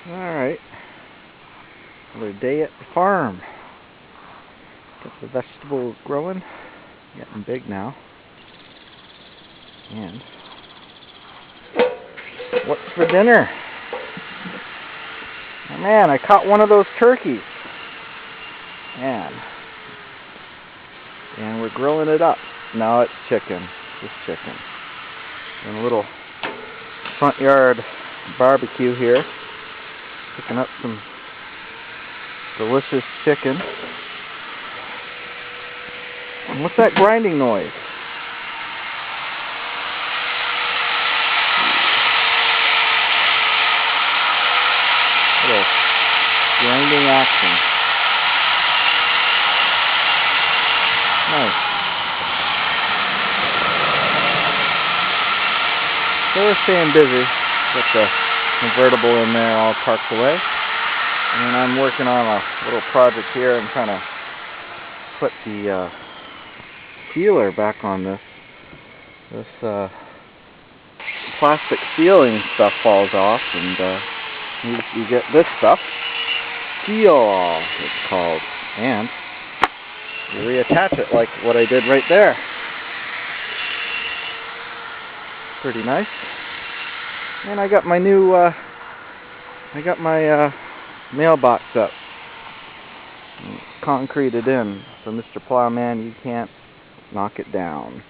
Alright, another day at the farm. Got the vegetables growing, getting big now. And what's for dinner? Oh man, I caught one of those turkeys. And we're grilling it up. No, it's chicken, just chicken. And a little front yard barbecue here. Picking up some delicious chicken. And what's that grinding noise? Little grinding action. Nice. So we're staying busy. Got the convertible in there all parked away. And I'm working on a little project here. I'm trying to put the sealer back on this. This plastic sealing stuff falls off, and you get this stuff, seal it's called, and you reattach it like what I did right there. Pretty nice. And I got my new mailbox up. It's concreted in, so Mr. Plowman, you can't knock it down.